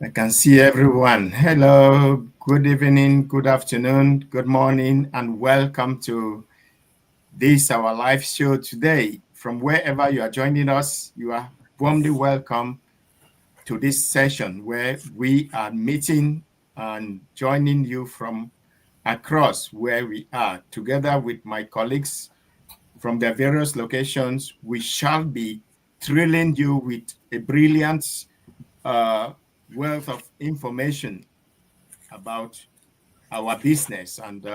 I can see everyone. Hello, good evening, good afternoon, good morning, and welcome to this our live show today. From wherever you are joining us, you are warmly welcome to this session where we are meeting and joining you from across where we are. Together with my colleagues from their various locations, we shall be thrilling you with a brilliant uh, wealth of information about our business and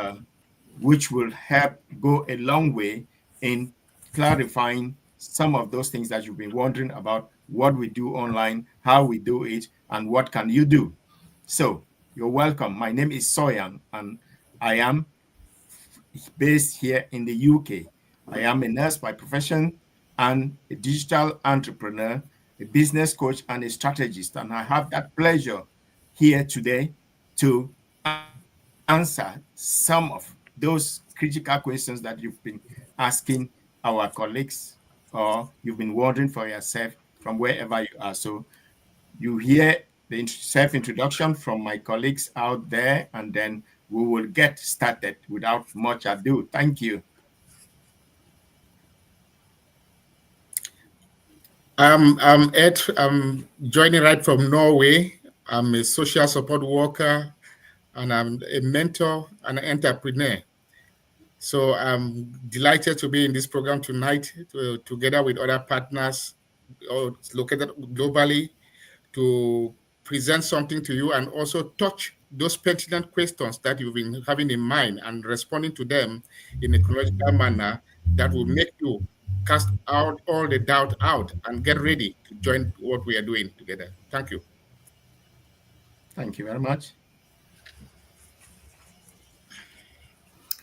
which will help go a long way in clarifying some of those things that you've been wondering about what we do online, how we do it, and what can you do. So you're welcome. My name is Soyan, and I am based here in the UK. I am a nurse by profession and a digital entrepreneur, a business coach, and a strategist. And I have that pleasure here today to answer some of those critical questions that you've been asking our colleagues or you've been wondering for yourself from wherever you are. So you hear the self-introduction from my colleagues out there, and then we will get started without much ado. Thank you. I'm Ed. I'm joining right from Norway. I'm a social support worker and I'm a mentor and an entrepreneur. So I'm delighted to be in this program tonight together with other partners located globally to present something to you and also touch those pertinent questions that you've been having in mind and responding to them in a chronological manner that will make you cast out all the doubt out and get ready to join what we are doing together. Thank you. Thank you very much.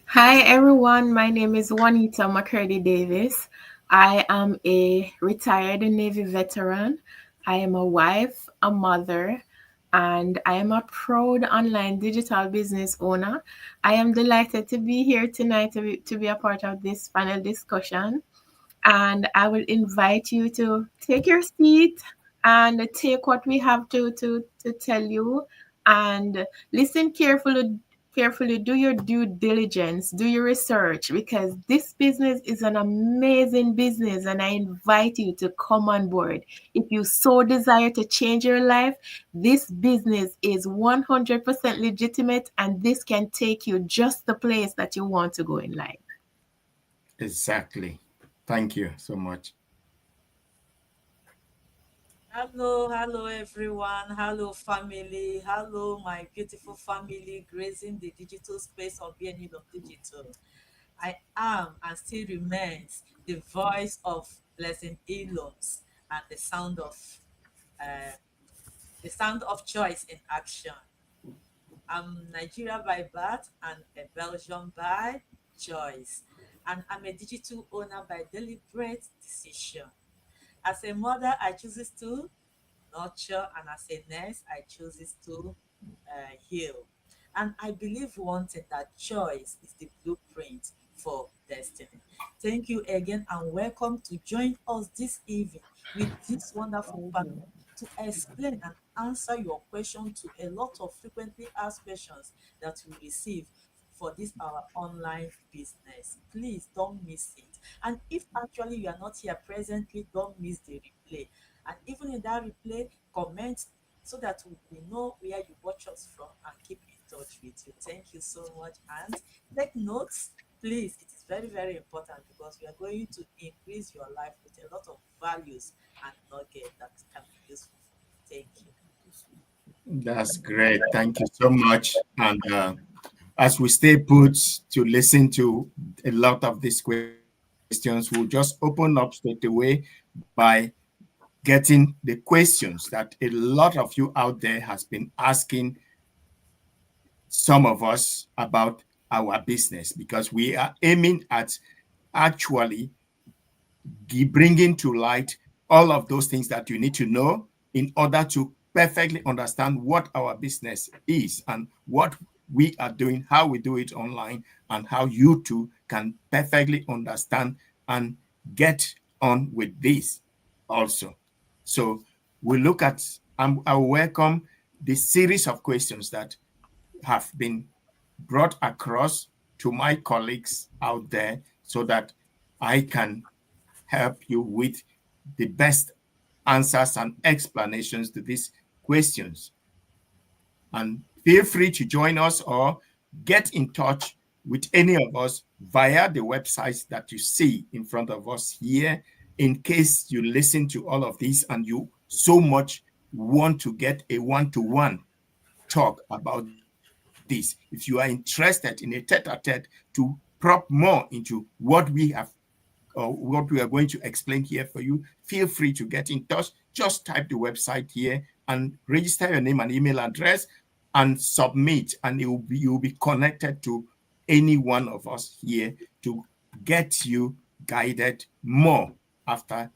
Hi everyone, my name is Juanita McCurdy Davis. I am a retired Navy veteran. I am a wife, a mother, and I am a proud online digital business owner. I am delighted to be here tonight to be a part of this panel discussion. And I will invite you to take your seat and take what we have to tell you and listen carefully, do your due diligence, do your research, because this business is an amazing business and I invite you to come on board. If you so desire to change your life, this business is 100% legitimate and this can take you just the place that you want to go in life. Exactly. Thank you so much. Hello everyone. Hello family. Hello my beautiful family gracing the digital space of Bniloms Digital. I am and still remains the voice of Blessing Eloms and uh, the sound of choice in action. I'm Nigeria by birth and a Belgian by choice, and I'm a digital owner by deliberate decision. As a mother, I chooses to nurture, and as a nurse, I chooses to heal. And I believe one thing that choice is the blueprint for destiny. Thank you again, and welcome to join us this evening with this wonderful panel to explain and answer your question to a lot of frequently asked questions that we receive for this our online business. Please don't miss it. And if actually you are not here presently, don't miss the replay. And even in that replay, comment so that we know where you watch us from and keep in touch with you. Thank you so much. And take notes, please. It is very, very important because we are going to increase your life with a lot of values and nuggets that can be useful for you. Thank you. That's great. Thank you so much. And as we stay put to listen to a lot of these questions, we'll just open up straight away by getting the questions that a lot of you out there has been asking some of us about our business, because we are aiming at actually bringing to light all of those things that you need to know in order to perfectly understand what our business is and what we are doing, how we do it online, and how you too can perfectly understand and get on with this also. So we look at, I welcome the series of questions that have been brought across to my colleagues out there so that I can help you with the best answers and explanations to these questions. And feel free to join us or get in touch with any of us via the websites that you see in front of us here, in case you listen to all of these and you so much want to get a one-to-one talk about this. If you are interested in a tete-a-tete to prop more into what we have or what we are going to explain here for you, feel free to get in touch. Just type the website here and register your name and email address and submit, and you'll be connected to any one of us here to get you guided more after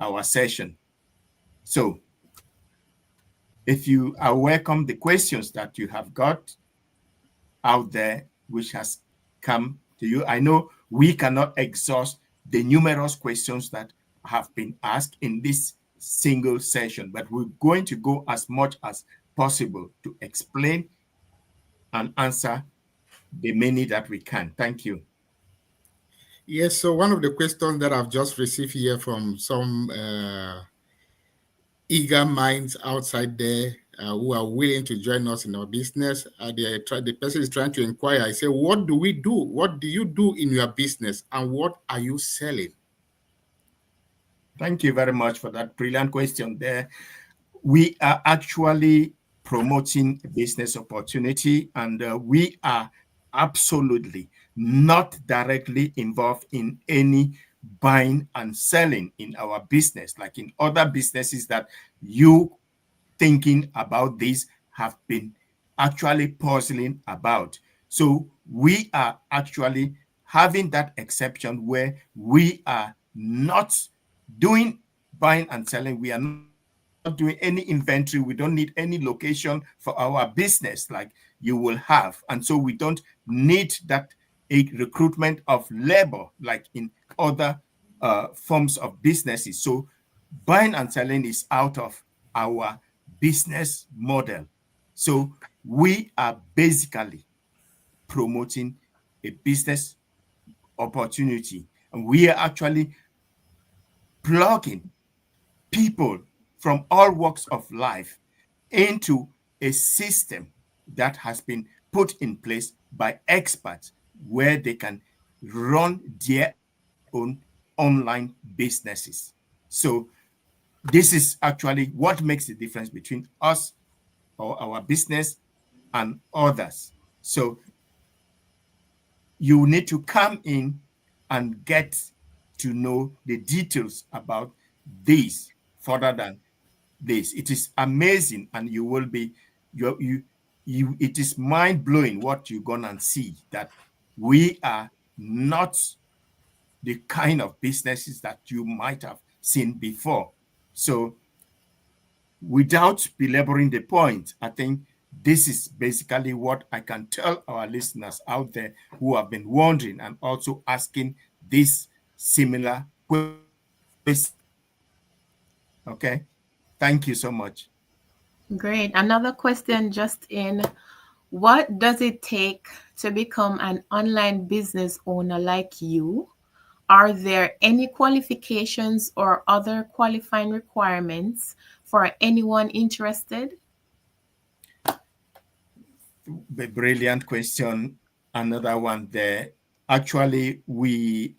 our session. So if you are welcome, the questions that you have got out there, which has come to you. I know we cannot exhaust the numerous questions that have been asked in this single session, but we're going to go as much as possible to explain and answer the many that we can. Thank you. Yes, so one of the questions that I've just received here from some eager minds outside there who are willing to join us in our business. The person is trying to inquire. I say, what do we do? What do you do in your business? And what are you selling? Thank you very much for that brilliant question there. We are actually promoting a business opportunity, and we are absolutely not directly involved in any buying and selling in our business, like in other businesses that you thinking about this have been actually puzzling about. So we are actually having that exception where we are not doing buying and selling. We are not doing any inventory. We don't need any location for our business like you will have. And so we don't need that a recruitment of labor like in other forms of businesses. So buying and selling is out of our business model. So we are basically promoting a business opportunity, and we are actually plugging people from all walks of life into a system that has been put in place by experts where they can run their own online businesses. So this is actually what makes the difference between us or our business and others. So you need to come in and get to know the details about this further than this. It is amazing, and you will be you it is mind-blowing what you're gonna see, that we are not the kind of businesses that you might have seen before. So without belaboring the point, I think this is basically what I can tell our listeners out there who have been wondering and also asking these similar questions. Okay, thank you so much. Great. Another question just in. What does it take to become an online business owner like you? Are there any qualifications or other qualifying requirements for anyone interested? A brilliant question. Another one there. Actually, we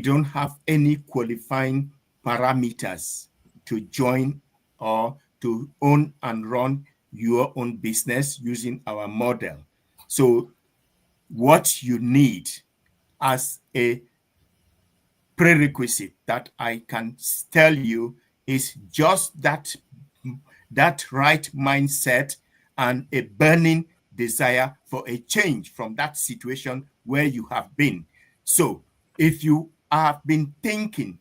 don't have any qualifying parameters to join or to own and run your own business using our model. So what you need as a prerequisite that I can tell you is just that right mindset and a burning desire for a change from that situation where you have been. So if you have been thinking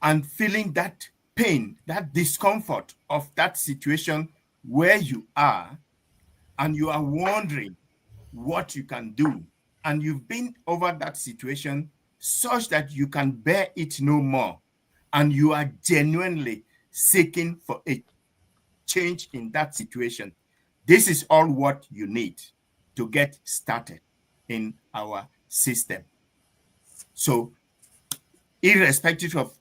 and feeling that pain, that discomfort of that situation where you are, and you are wondering what you can do, and you've been over that situation such that you can bear it no more, and you are genuinely seeking for a change, change in that situation. This is all what you need to get started in our system. So, irrespective of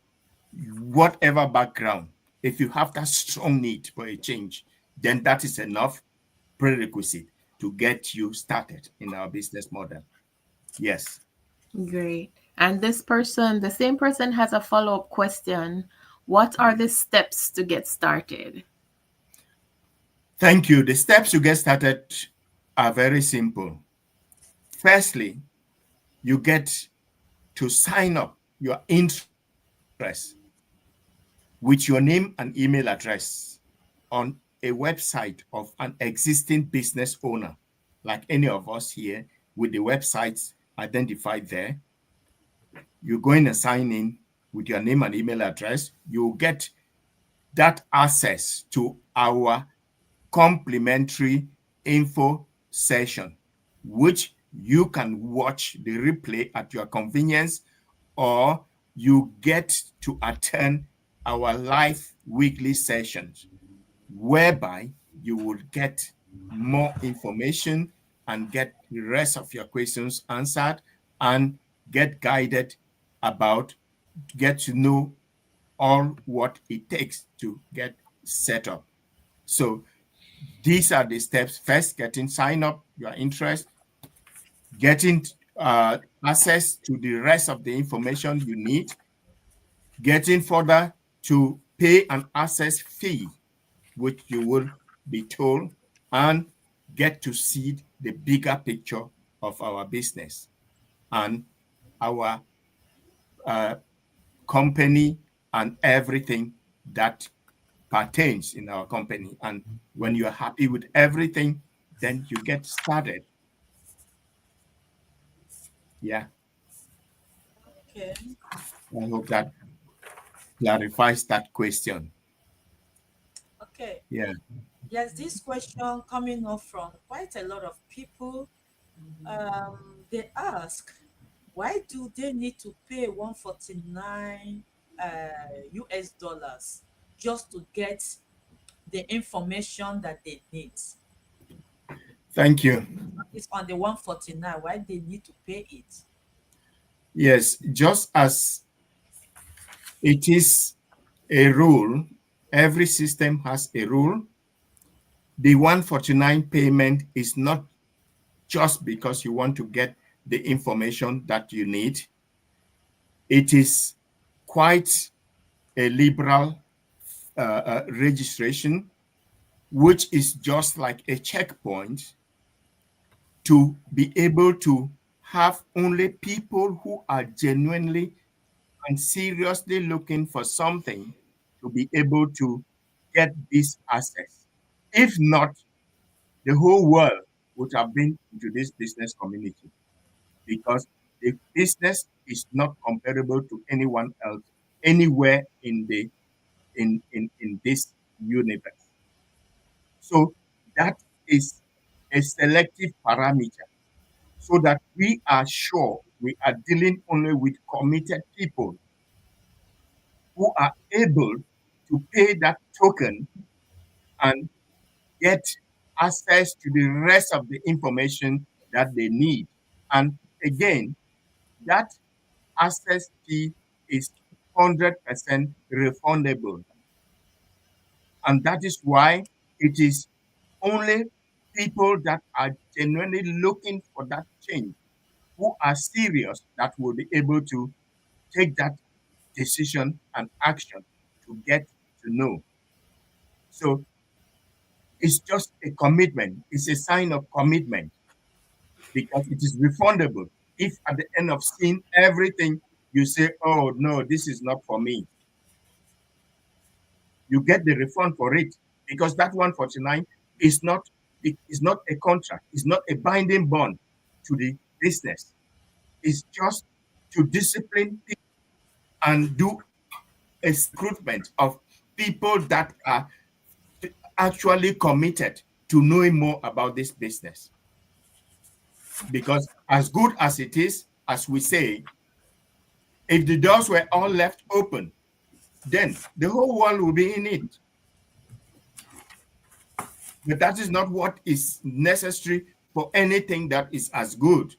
whatever background, if you have that strong need for a change, then that is enough prerequisite to get you started in our business model. Yes. Great. And this person, the same person, has a follow-up question. What are the steps to get started? Thank you. The steps to get started are very simple. Firstly, you get to sign up your interest with your name and email address on a website of an existing business owner, like any of us here, with the websites identified there. You go in and sign in with your name and email address. You'll get that access to our complimentary info session, which you can watch the replay at your convenience, or you get to attend our live weekly sessions, whereby you will get more information and get the rest of your questions answered and get guided about, get to know all what it takes to get set up. So these are the steps. First, getting sign up, your interest, getting access to the rest of the information you need, getting further to pay an access fee, which you will be told, and get to see the bigger picture of our business and our company and everything that pertains in our company. And when you're happy with everything, then you get started. Yeah, Okay. I hope that clarifies that question. Okay. Yeah. Yes, this question coming up from quite a lot of people. They ask, why do they need to pay 149 US dollars just to get the information that they need? Thank you. It's on the 149. Why they need to pay it? Yes, just as it is a rule, every system has a rule. The 149 payment is not just because you want to get the information that you need. It is quite a liberal registration, which is just like a checkpoint to be able to have only people who are genuinely and seriously looking for something to be able to get this access. If not, the whole world would have been into this business community, because the business is not comparable to anyone else anywhere in this universe. So that is a selective parameter, so that we are sure we are dealing only with committed people who are able to pay that token and get access to the rest of the information that they need. And again, that access fee is 100% refundable. And that is why it is only people that are genuinely looking for that change, who are serious, that will be able to take that decision and action to get to know. So it's just a commitment. It's a sign of commitment, because it is refundable. If at the end of seeing everything, you say, oh, no, this is not for me, you get the refund for it, because that 149 is not, it is not a contract. It's not a binding bond to the business. It's just to discipline people and do a recruitment of people that are actually committed to knowing more about this business. Because as good as it is, as we say, if the doors were all left open, then the whole world will be in it. but that is not what is necessary for anything that is as good.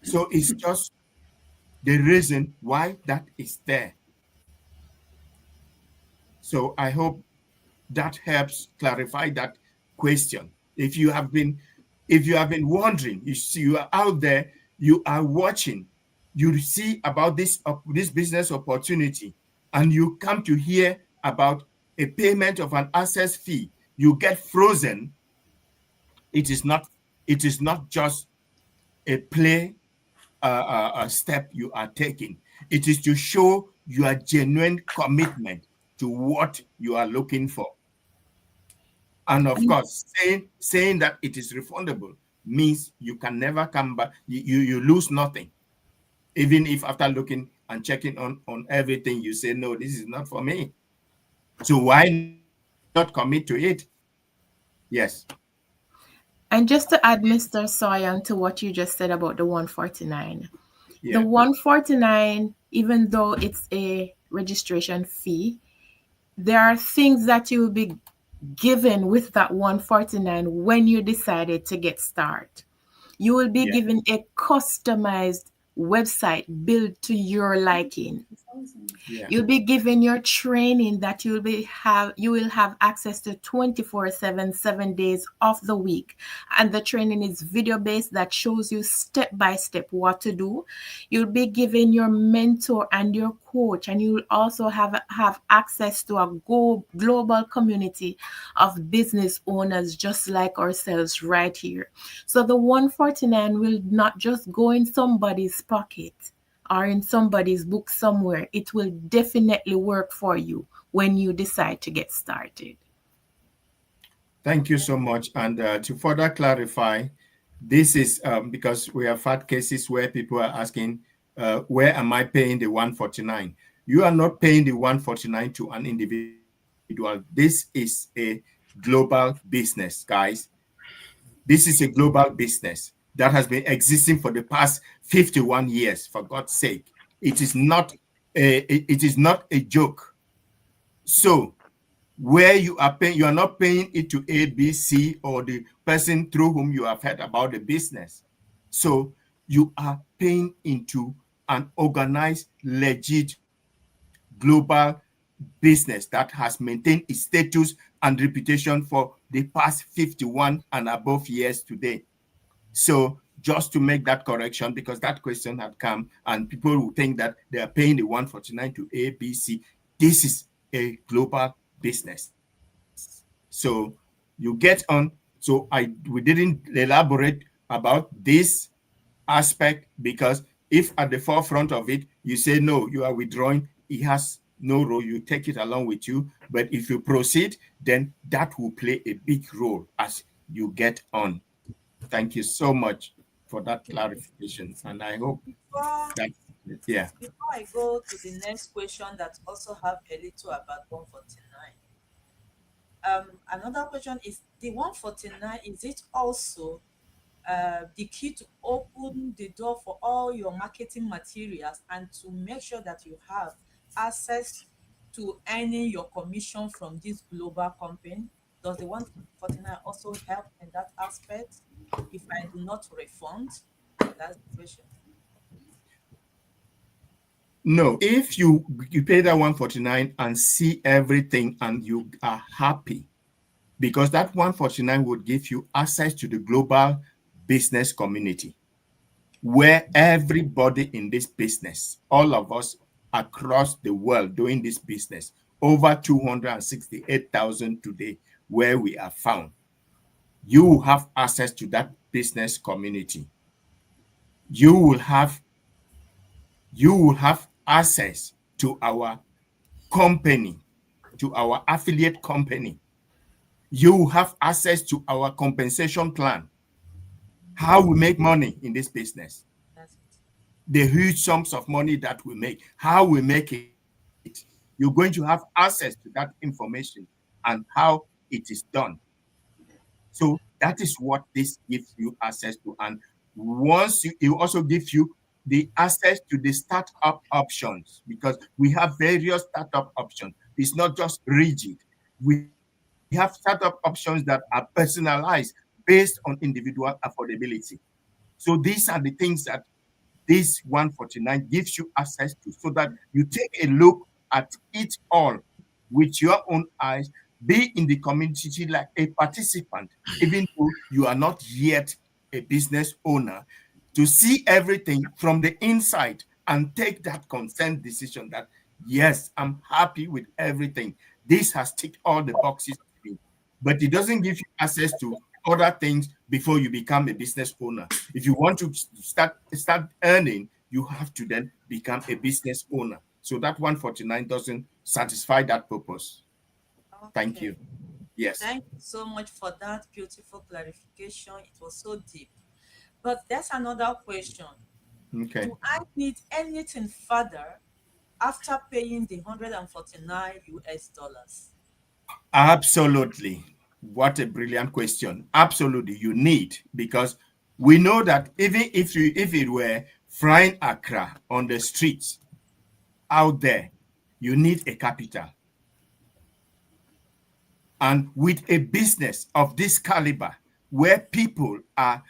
So it's just the reason why that is there. So I hope that helps clarify that question. If you have been wondering, you see, you are out there, you are watching, you see about this business opportunity, and you come to hear about a payment of an access fee, you get frozen. It is not just a play a step you are taking. It is to show your genuine commitment to what you are looking for. And of And course, saying that it is refundable means you can never come back. You lose nothing. Even if after looking and checking on everything, you say, no, this is not for me. So why not commit to it? Yes. and just to add, Mr. Soyan, to what you just said about the 149. The Yeah. 149, even though it's a registration fee, there are things that you will be given with that 149 when you decided to get started. You will be Yeah. given a customized website built to your liking. Yeah. You'll be given your training that you will have access to 24/7, 7 days of the week. And the training is video based that shows you step by step what to do. You'll be given your mentor and your coach, and you'll also have access to a global community of business owners just like ourselves right here. So the 149 will not just go in somebody's pocket or in somebody's book somewhere. It will definitely work for you when you decide to get started. Thank you so much. And to further clarify, this is because we have had cases where people are asking, where am I paying the 149? You are not paying the 149 to an individual. This is a global business, guys. This is a global business that has been existing for the past 51 years, for God's sake. It is not a joke. So where you are not paying it to A, B, C, or the person through whom you have heard about the business. So you are paying into an organized, legit, global business that has maintained its status and reputation for the past 51 and above years today. So just to make that correction, because that question had come and people will think that they are paying the 149 to A, B, C. This is a global business. So you get on. So we didn't elaborate about this aspect because if at the forefront of it you say no, you are withdrawing, it has no role. You take it along with you. But if you proceed, then that will play a big role as you get on. Thank you so much for that Okay. clarification. And I hope Before that, yeah. before I go to the next question that also have a little about 149. Another question is the 149, is it also the key to open the door for all your marketing materials and to make sure that you have access to earning your commission from this global company? Does the 149 also help in that aspect if I do not refund? That's the question. No, if you pay that 149 and see everything and you are happy, because that 149 would give you access to the global business community where everybody in this business, all of us across the world doing this business, over 268,000 today, where we are found, you have access to that business community. You will have access to our company, to our affiliate company. You will have access to our compensation plan, how we make money in this business, That's it. the huge sums of money that we make, how we make it. You're going to have access to that information and how it is done. So that is what this gives you access to. And once it also gives you the access to the startup options, because we have various startup options. It's not just rigid. We have we have startup options that are personalized based on individual affordability. So these are the things that this 149 gives you access to, so that you take a look at it all with your own eyes, be in the community like a participant, even though you are not yet a business owner, to see everything from the inside and take that consent decision that, yes, I'm happy with everything. This has ticked all the boxes for me. But it doesn't give you access to other things before you become a business owner. If you want to start earning, you have to then become a business owner. So that 149 doesn't satisfy that purpose. Thank Okay. you. Yes. Thank you so much for that beautiful clarification. It was so deep. But there's another question. Okay. Do I need anything further after paying the 149 US dollars? Absolutely. What a brilliant question. Absolutely, you need, because we know that even if it were frying Accra on the streets out there, you need a capital. And with a business of this caliber, where people are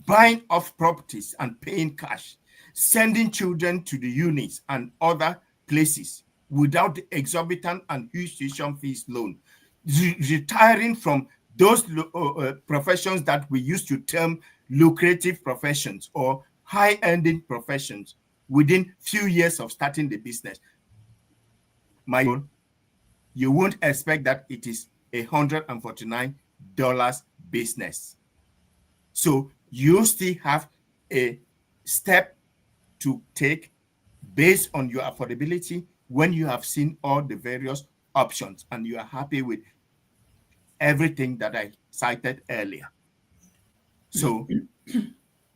buying off properties and paying cash, sending children to the units and other places without the exorbitant and huge tuition fees loan, retiring from those professions that we used to term lucrative professions or high-ending professions within few years of starting the business. You won't expect that it is $149 business. So you still have a step to take based on your affordability when you have seen all the various options and you are happy with everything that I cited earlier. So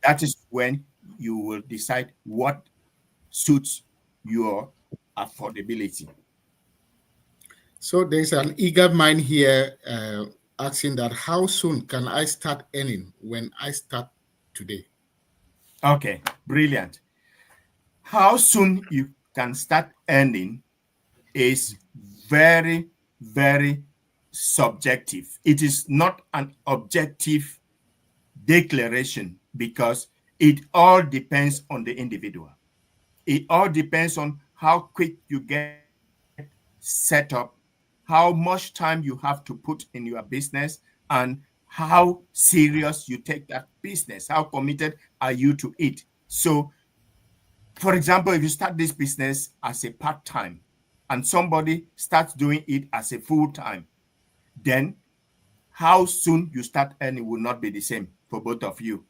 that is when you will decide what suits your affordability. So there's an eager mind here asking that how soon can I start earning when I start today? Okay, brilliant. How soon you can start earning is very, very subjective. It is not an objective declaration because it all depends on the individual. It all depends on how quick you get set up, how much time you have to put in your business, and how serious you take that business. How committed are you to it? So, for example, if you start this business as a part time and somebody starts doing it as a full time, then how soon you start earning will not be the same for both of you.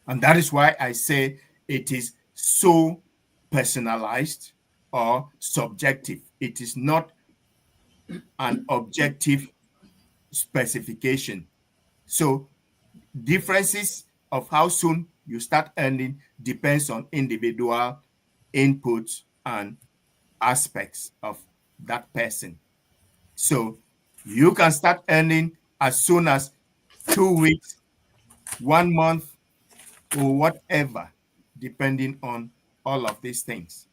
And that is why I say it is so personalized or subjective. It is not an objective specification. So differences of how soon you start earning depends on individual inputs and aspects of that person. So you can start earning as soon as 2 weeks, 1 month, or whatever, depending on all of these things.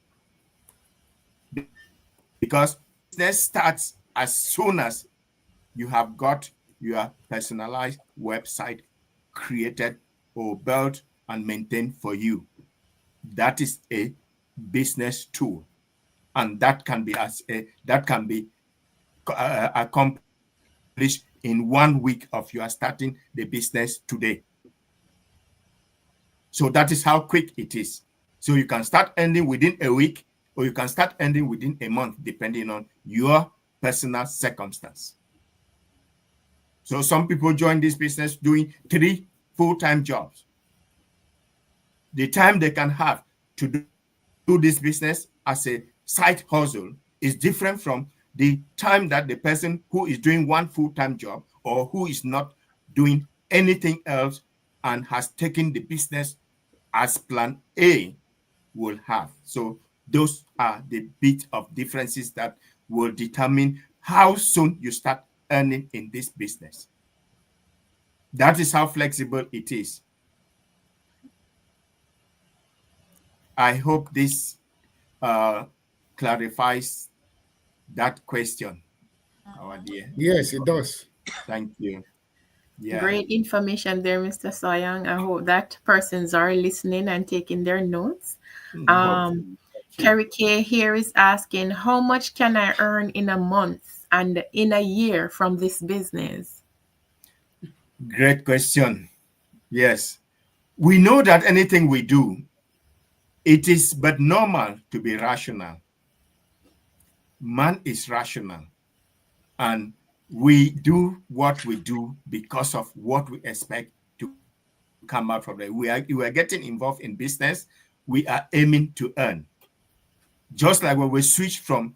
Because business starts as soon as you have got your personalized website created or built and maintained for you. That is a business tool, and that can be accomplished in 1 week of you are starting the business today. So that is how quick it is. So you can start ending within a week, or you can start ending within a month, depending on your personal circumstance. So some people join this business doing 3 full-time jobs. The time they can have to do this business as a side hustle is different from the time that the person who is doing one full-time job or who is not doing anything else and has taken the business as plan A will have. So those are the bit of differences that will determine how soon you start earning in this business. That is how flexible it is. I hope this uh, clarifies that question. our dear. Yes, it does. Thank you. Yeah. Great information there, Mr. Soyang. I hope that persons are listening and taking their notes. Um, Hopefully. Thank you. Kerry K here is asking, how much can I earn in a month and in a year from this business? Great question. Yes. We know that anything we do, it is but normal to be rational. Man is rational, and we do what we do because of what we expect to come out from it. We are getting involved in business. We are aiming to earn. Just like when we switch from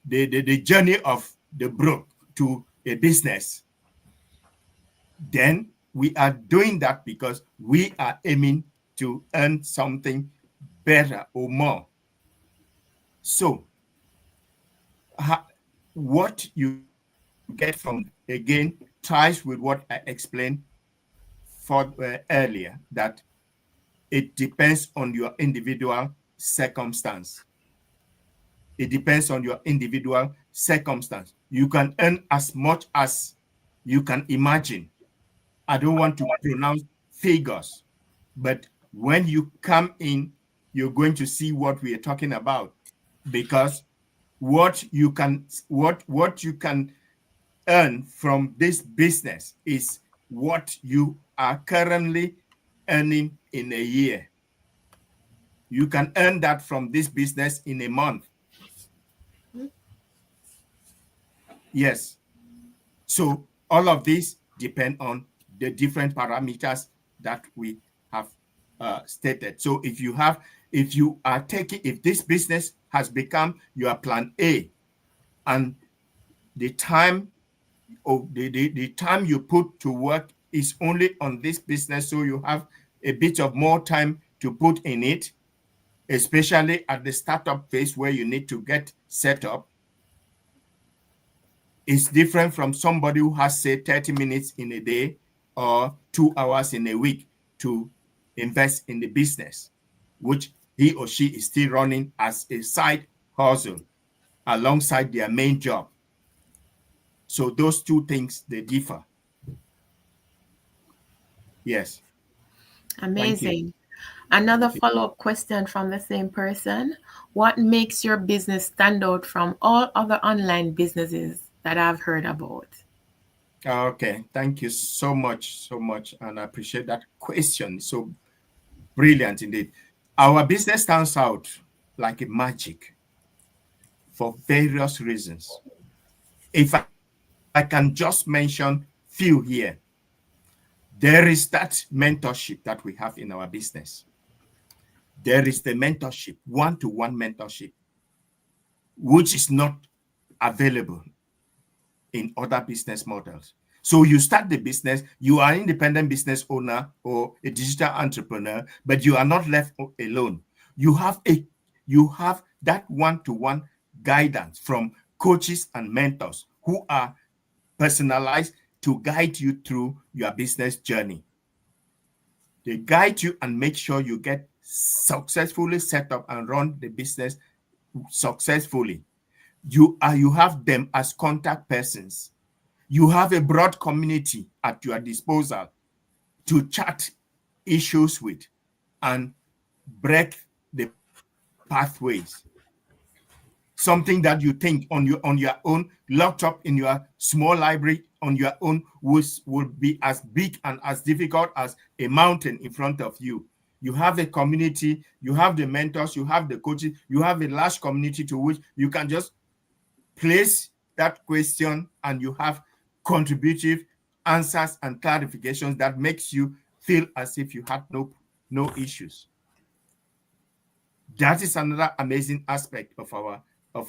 the journey of the brook to a business, then we are doing that because we are aiming to earn something better or more. So, what you get from that, again, ties with what I explained for earlier, that it depends on your individual circumstance. It depends on your individual circumstance. You can earn as much as you can imagine. I don't want to pronounce figures, but when you come in, you're going to see what we are talking about, because what you can earn from this business is what you are currently earning in a year. You can earn that from this business in a month. Yes. So all of these depend on the different parameters that we have stated. So if this business has become your plan A, and the time the time you put to work is only on this business, so you have a bit of more time to put in it, especially at the startup phase where you need to get set up. It's different from somebody who has, say, 30 minutes in a day or 2 hours in a week to invest in the business, which he or she is still running as a side hustle alongside their main job. So those two things, they differ. Yes. Thank you. Amazing. Another Thank you. follow-up question from the same person. What makes your business stand out from all other online businesses that I've heard about? Okay. Thank you so much, so much. And I appreciate that question. So brilliant indeed. Our business stands out like a magic for various reasons. If I can just mention few here, there is that mentorship that we have in our business. There is the mentorship, one-to-one mentorship, which is not available in other business models. So you start the business, you are an independent business owner or a digital entrepreneur, but you are not left alone. You have that one-to-one guidance from coaches and mentors who are personalized to guide you through your business journey. They guide you and make sure you get successfully set up and run the business successfully. You have them as contact persons. You have a broad community at your disposal to chat issues with and break the pathways. Something that you think on your own, locked up in your small library on your own, would be as big and as difficult as a mountain in front of you. You have a community, you have the mentors, you have the coaches, you have a large community to which you can just place that question and you have contributive answers and clarifications that makes you feel as if you had no issues. That is another amazing aspect of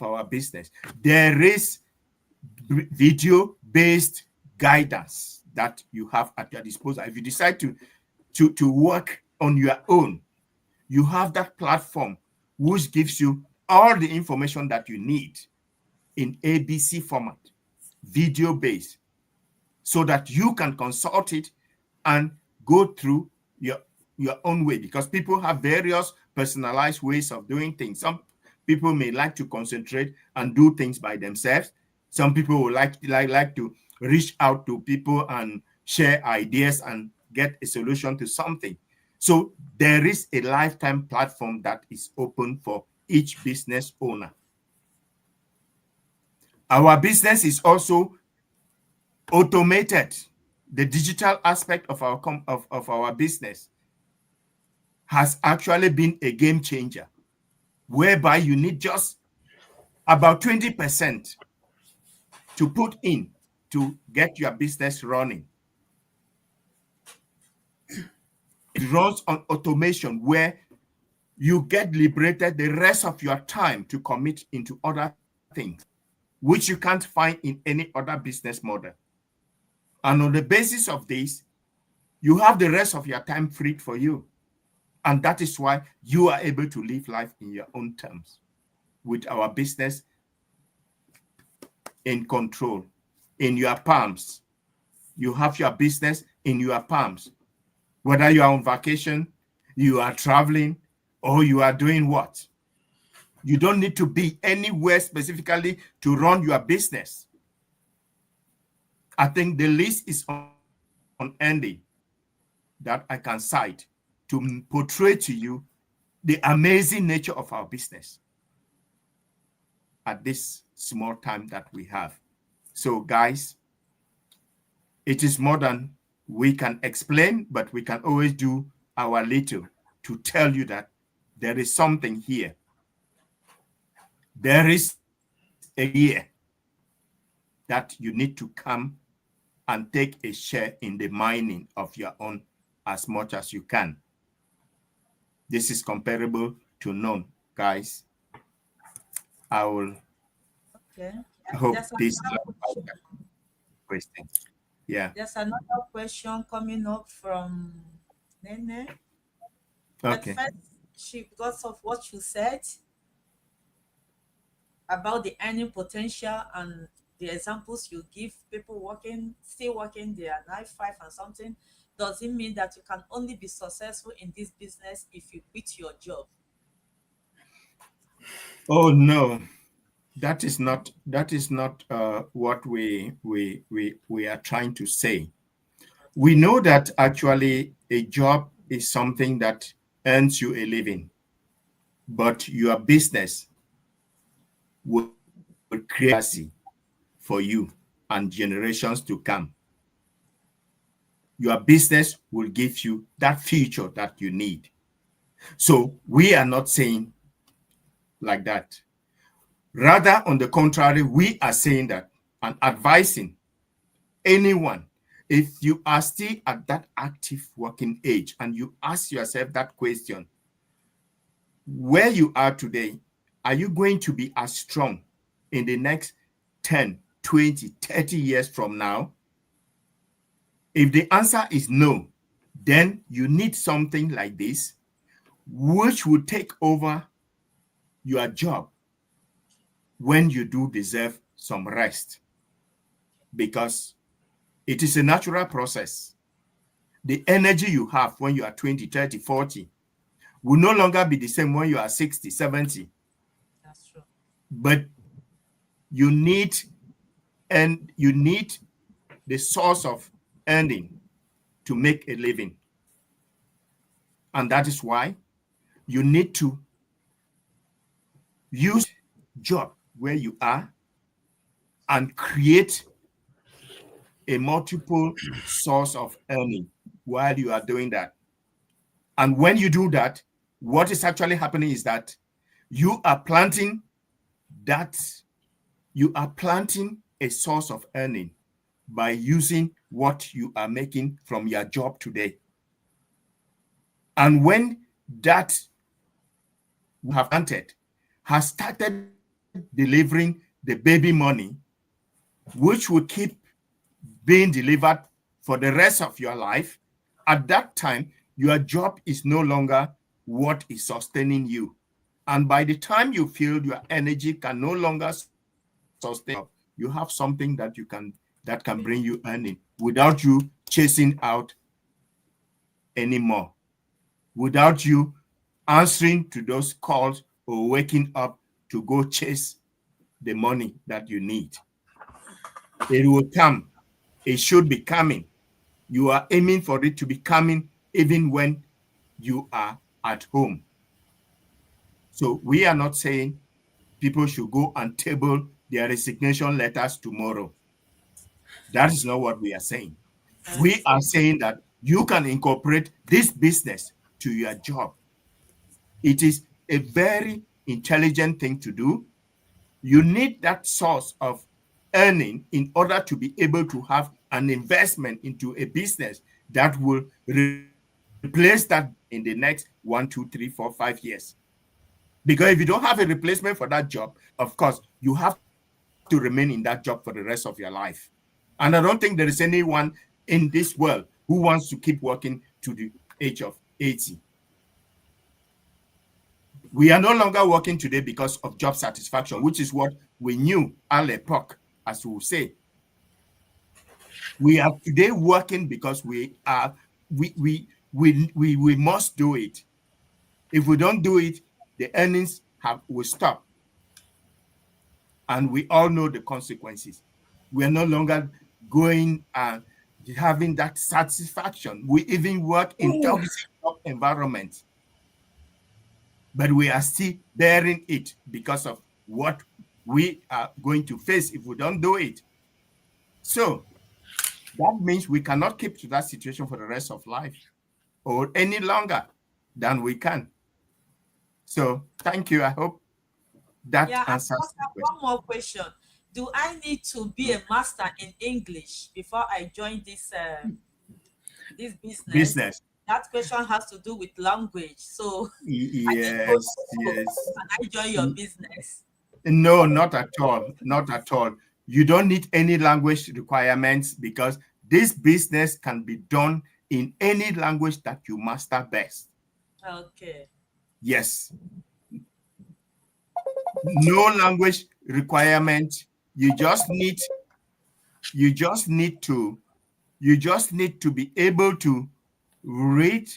our business. There is video-based guidance that you have at your disposal. If you decide to work on your own, you have that platform which gives you all the information that you need in ABC format, video-based, so that you can consult it and go through your own way, because people have various personalized ways of doing things. Some people may like to concentrate and do things by themselves. Some people would like to reach out to people and share ideas and get a solution to something. So there is a lifetime platform that is open for each business owner. Our business is also automated. The digital aspect of our business has actually been a game changer, whereby you need just about 20% to put in to get your business running. It runs on automation where you get liberated the rest of your time to commit into other things, which you can't find in any other business model. And on the basis of this, you have the rest of your time freed for you. And that is why you are able to live life in your own terms with our business in control, in your palms. You have your business in your palms. Whether you are on vacation, you are traveling, or you are doing what? You don't need to be anywhere specifically to run your business. I think the list is unending that I can cite to portray to you the amazing nature of our business at this small time that we have. So, guys, it is more than we can explain, but we can always do our little to tell you that there is something here. There is a year that you need to come and take a share in the mining of your own as much as you can. This is comparable to none, guys. I will Okay. hope There's this another question. question. Yeah. There's another question coming up from Nene. But Okay. first, because of what you said about the earning potential and the examples you give, people working, still working their 9 5 and something, does it mean that you can only be successful in this business if you quit your job? Oh no, that is not what we are trying to say. We know that actually a job is something that earns you a living, but your business will create legacy for you and generations to come. Your business will give you that future that you need. So we are not saying like that. Rather, on the contrary, we are saying that and advising anyone, if you are still at that active working age and you ask yourself that question, where you are today, are you going to be as strong in the next 10, 20, 30 years from now? If the answer is no, then you need something like this, which will take over your job when you do deserve some rest, because it is a natural process. The energy you have when you are 20, 30, 40 will no longer be the same when you are 60, 70. That's true. But you need the source of earning to make a living. And that is why you need to use job where you are and create a multiple source of earning while you are doing that. And when you do that, what is actually happening is that you are planting that you are planting a source of earning by using what you are making from your job today. And when that you have planted has started delivering the baby money, which will keep being delivered for the rest of your life, at that time, your job is no longer what is sustaining you. And by the time you feel your energy can no longer sustain, you have something that can bring you earning without you chasing out anymore, without you answering to those calls or waking up to go chase the money that you need. It will come. It should be coming. You are aiming for it to be coming even when you are at home. So we are not saying people should go and table their resignation letters tomorrow. That is not what we are saying. We Okay. are saying that you can incorporate this business to your job. It is a very intelligent thing to do. You need that source of earning in order to be able to have an investment into a business that will replace that in the next 1, 2, 3, 4, 5 years. Because if you don't have a replacement for that job, of course, you have to remain in that job for the rest of your life. And I don't think there is anyone in this world who wants to keep working to the age of 80. We are no longer working today because of job satisfaction, which is what we knew à l'époque, as we will say. We are today working because we must do it. If we don't do it, the earnings will stop. And we all know the consequences. We are no longer going and having that satisfaction. We even work in toxic environments, but we are still bearing it because of what we are going to face if we don't do it. So that means we cannot keep to that situation for the rest of life or any longer than we can. So thank you. I hope that Yeah, I answers just the have question. one more question. Do I need to be a master in English before I join this business? Business. That question has to do with language. So I didn't know. Yes, yes. Can I join your business? No, not at all. Not at all. You don't need any language requirements because this business can be done in any language that you master best. Okay. Yes, no language requirement. You just need you just need to you just need to be able to read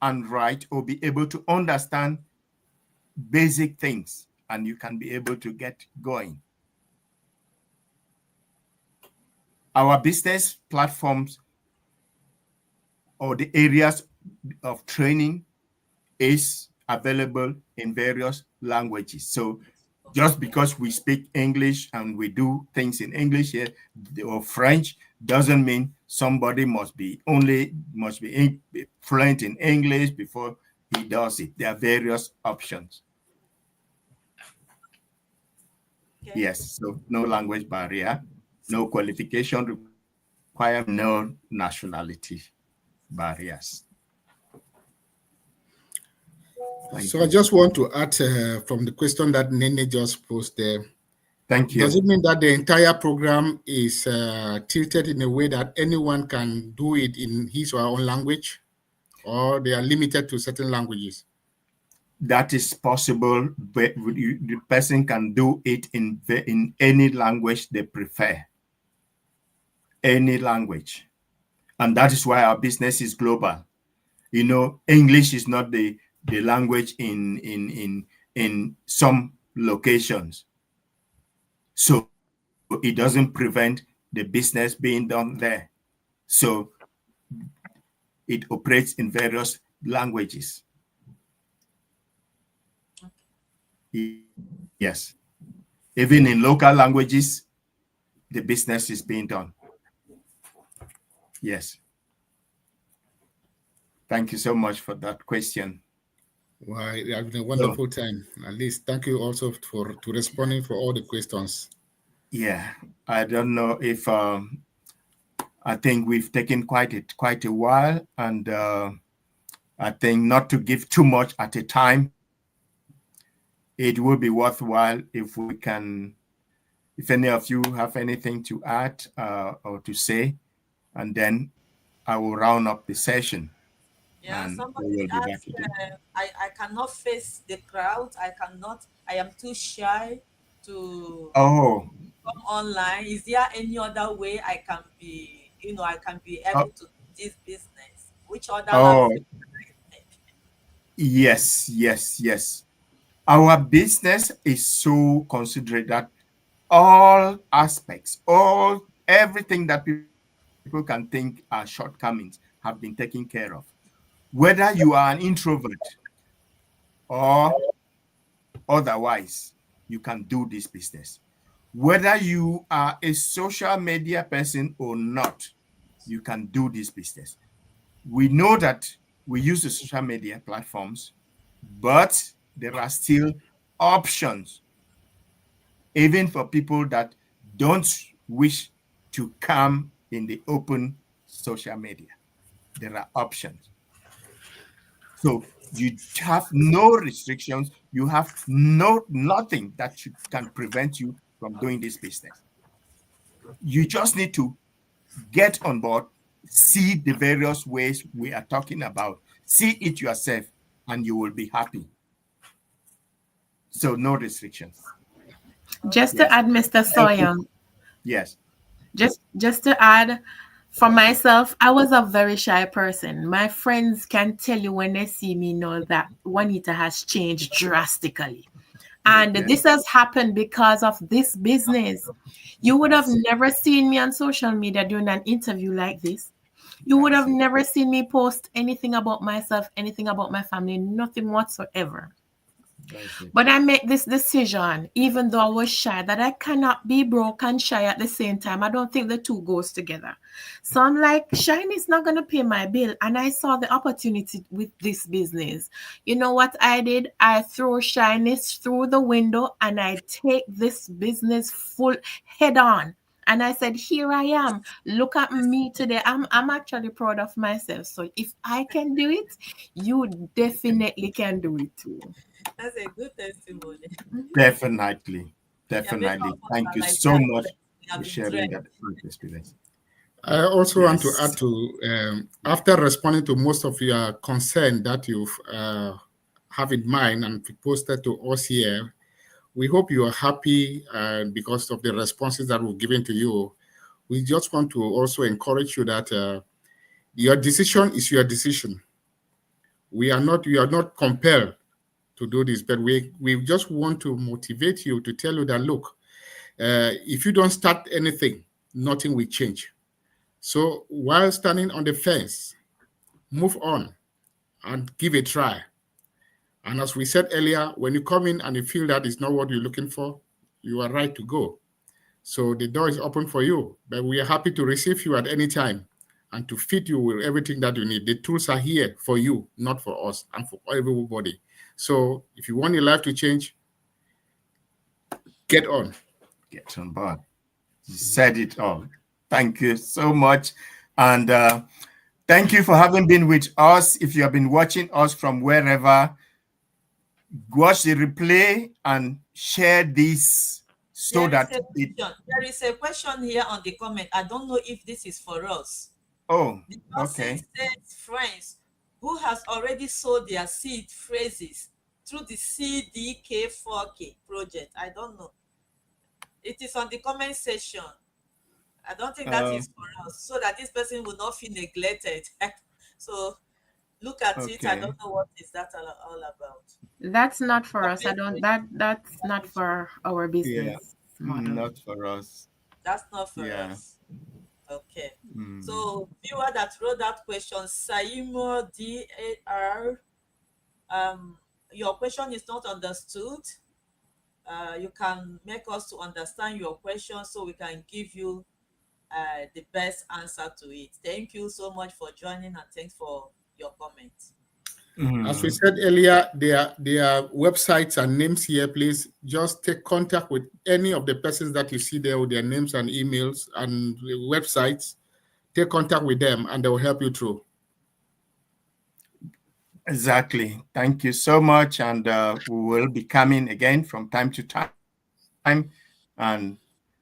and write or be able to understand basic things and you can be able to get going. Our business platforms or the areas of training is available in various languages. So just because we speak English and we do things in English here or French doesn't mean somebody must be fluent in English before he does it. There are various options. Okay. Yes, so no language barrier, no qualification requirement, no nationality barriers. Thank So I you. just want to add from the question that Nene just posed there. Thank Does you. it mean that the entire program is tilted in a way that anyone can do it in his or her own language, or they are limited to certain languages? That is possible, but the person can do it in any language they prefer, any language. And that is why our business is global. You know, English is not the language in some locations. So it doesn't prevent the business being done there. So it operates in various languages. Yes. Even in local languages, the business is being done. Yes. Thank you so much for that question. Why, it has been a So, wonderful time. At least thank you also for to responding for all the questions. yeah, I don't know if I think we've taken quite a while, and I think not to give too much at a time. It will be worthwhile if we can. If any of you have anything to add or to say, and then I will round up the session, Yeah, and we somebody will be back asked, again. I cannot face the crowd. I am too shy to Oh, come online. Is there any other way I can be able oh, to do this business? Which other oh, avenue can I take? yes, yes, yes. Our business is so considerate that all aspects, all everything that people can think are shortcomings have been taken care of. Whether you are an introvert or otherwise, you can do this business. Whether you are a social media person or not, you can do this business. We know that we use the social media platforms, but there are still options, even for people that don't wish to come in the open social media. There are options. So you have no restrictions. You have nothing that can prevent you from doing this business. You just need to get on board, see the various ways we are talking about, see it yourself, and you will be happy. So no restrictions. Just to Yes. add, Mr. Thank you. Soyang, Yes. just to add, for myself, I was a very shy person. My friends can tell you when they see me know that Juanita has changed drastically. And Okay. this has happened because of this business. You would I have see. never seen me on social media doing an interview like this. You I would have see. never seen me post anything about myself, anything about my family, nothing whatsoever. That's it. But I made this decision, even though I was shy, that I cannot be broke and shy at the same time. I don't think the two goes together. So I'm like, shine is not gonna pay my bill. And I saw the opportunity with this business. You know what I did? I threw shyness through the window and I take this business full head on. And I said, here I am. Look at me today. I'm actually proud of myself. So if I can do it, you definitely can do it too. That's a good testimony. Definitely. Yeah, many Definitely. of us Thank are you like so that, much but we have for been sharing trained. that experience. I also want to Yes. add to, after responding to most of your concern that you've have in mind and posted to us here, we hope you are happy because of the responses that we've given to you. We just want to also encourage you that your decision is your decision. You are not compelled to do this, but we just want to motivate you to tell you that, look, if you don't start anything, nothing will change. So while standing on the fence, move on and give a try. And as we said earlier, when you come in and you feel that is not what you're looking for, you are right to go. So the door is open for you, but we are happy to receive you at any time and to feed you with everything that you need. The tools are here for you, not for us and for everybody. So if you want your life to change, get on. Get on board. You said it all. Thank you so much. And thank you for having been with us. If you have been watching us from wherever, watch the replay and share this so There is that a it. question. There is a question here on the comment. I don't know if this is for us. Oh, The person okay. says friends who has already sold their seed phrases through the CDK4K project. I don't know. It is on the comment section. I don't think that Uh, is for us, so that this person will not feel neglected. So look at it. I okay. don't know what is that all about. That's not for us. I Comment don't section. that's not for our Yeah. business model. Not for us. That's not for Yeah. us. Okay. Mm. So viewer that wrote that question, Saimo DAR, your question is not understood. You can make us to understand your question so we can give you the best answer to it. Thank you so much for joining and thanks for your comment. As we Mm. said earlier, there are websites and names here. Please just take contact with any of the persons that you see there with their names and emails and websites. Take contact with them and they will help you through. Exactly. Thank you so much. And we will be coming again from time to time. And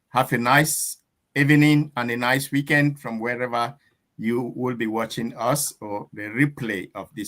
have a nice evening and a nice weekend from wherever you will be watching us or the replay of this